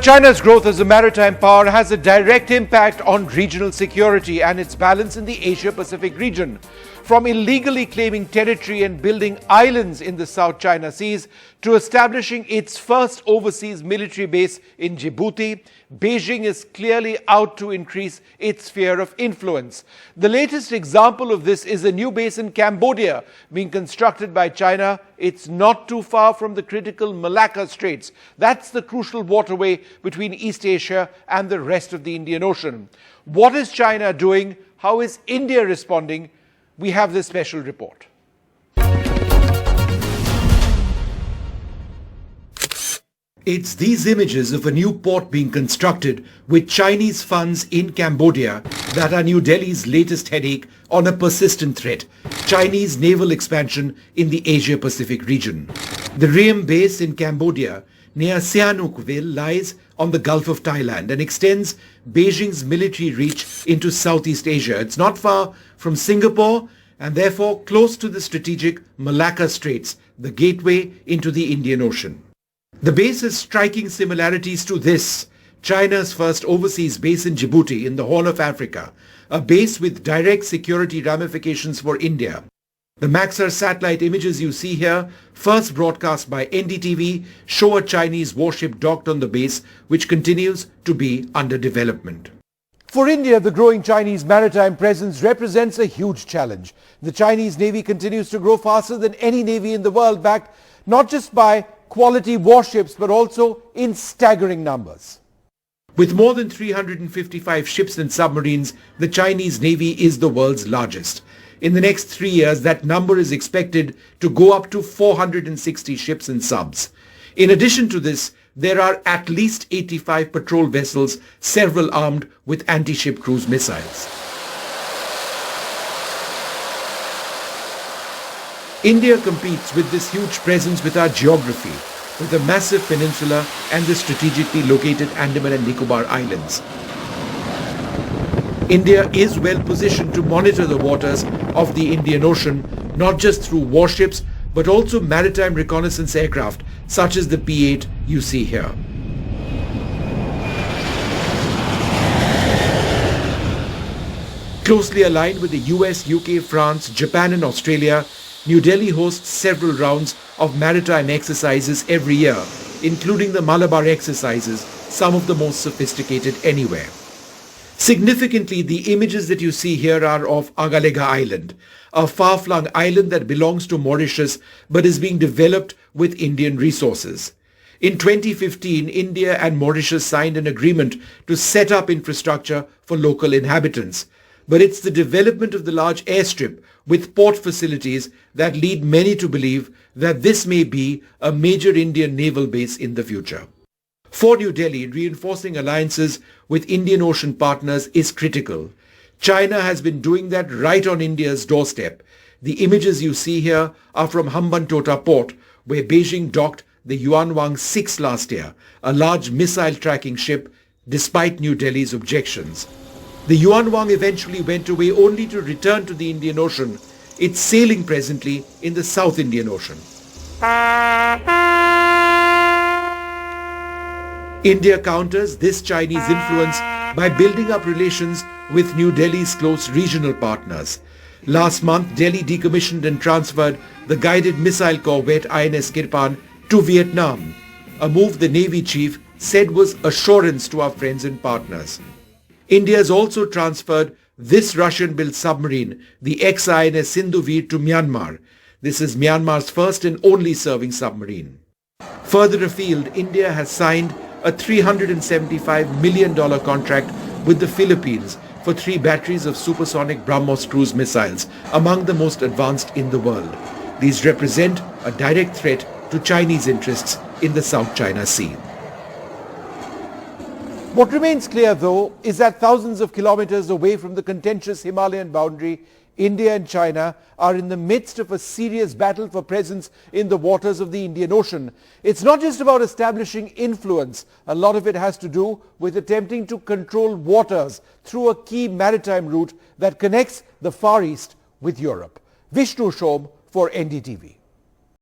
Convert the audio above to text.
Well, China's growth as a maritime power has a direct impact on regional security and its balance in the Asia-Pacific region. From illegally claiming territory and building islands in the South China Seas to establishing its first overseas military base in Djibouti, Beijing is clearly out to increase its sphere of influence. The latest example of this is a new base in Cambodia being constructed by China. It's not too far from the critical Malacca straits. That's the crucial waterway between East Asia and the rest of the Indian Ocean. What is China doing? How is India responding? We have this special report. It's these images of a new port being constructed with Chinese funds in Cambodia that are New Delhi's latest headache on a persistent threat: Chinese naval expansion in the Asia-Pacific region. The Ream base in Cambodia near Sihanoukville lies on the Gulf of Thailand and extends Beijing's military reach into Southeast Asia. It's not far from Singapore and therefore close to the strategic Malacca Straits, the gateway into the Indian Ocean. The base has striking similarities to this, China's first overseas base in Djibouti in the Horn of Africa, a base with direct security ramifications for India. The Maxar satellite images you see here, first broadcast by NDTV, show a Chinese warship docked on the base, which continues to be under development. For India, the growing Chinese maritime presence represents a huge challenge. The Chinese Navy continues to grow faster than any navy in the world, backed not just by quality warships, but also in staggering numbers. With more than 355 ships and submarines, the Chinese Navy is the world's largest. In the next 3 years, that number is expected to go up to 460 ships and subs. In addition to this, there are at least 85 patrol vessels, several armed with anti-ship cruise missiles. India competes with this huge presence with our geography, with the massive peninsula and the strategically located Andaman and Nicobar Islands. India is well positioned to monitor the waters of the Indian Ocean, not just through warships, but also maritime reconnaissance aircraft, such as the P-8 you see here. Closely aligned with the US, UK, France, Japan and Australia, New Delhi hosts several rounds of maritime exercises every year, including the Malabar exercises, some of the most sophisticated anywhere. Significantly, the images that you see here are of Agalega Island, a far-flung island that belongs to Mauritius but is being developed with Indian resources. In 2015, India and Mauritius signed an agreement to set up infrastructure for local inhabitants. But it's the development of the large airstrip with port facilities that lead many to believe that this may be a major Indian naval base in the future. For New Delhi, reinforcing alliances with Indian Ocean partners is critical. China has been doing that right on India's doorstep. The images you see here are from Hambantota port, where Beijing docked the Yuanwang 6 last year, a large missile tracking ship, despite New Delhi's objections. The Yuanwang eventually went away only to return to the Indian Ocean. It's sailing presently in the South Indian Ocean. India counters this Chinese influence by building up relations with New Delhi's close regional partners. Last month, Delhi decommissioned and transferred the guided missile corvette INS Kirpan to Vietnam, a move the Navy chief said was assurance to our friends and partners. India has also transferred this Russian-built submarine, the ex-INS Sindhuveer, to Myanmar. This is Myanmar's first and only serving submarine. Further afield, India has signed a $375 million contract with the Philippines for 3 batteries of supersonic BrahMos cruise missiles, among the most advanced in the world. These represent a direct threat to Chinese interests in the South China Sea. What remains clear, though, is that thousands of kilometers away from the contentious Himalayan boundary, India and China are in the midst of a serious battle for presence in the waters of the Indian Ocean. It's not just about establishing influence. A lot of it has to do with attempting to control waters through a key maritime route that connects the Far East with Europe. Vishnu Shom for NDTV.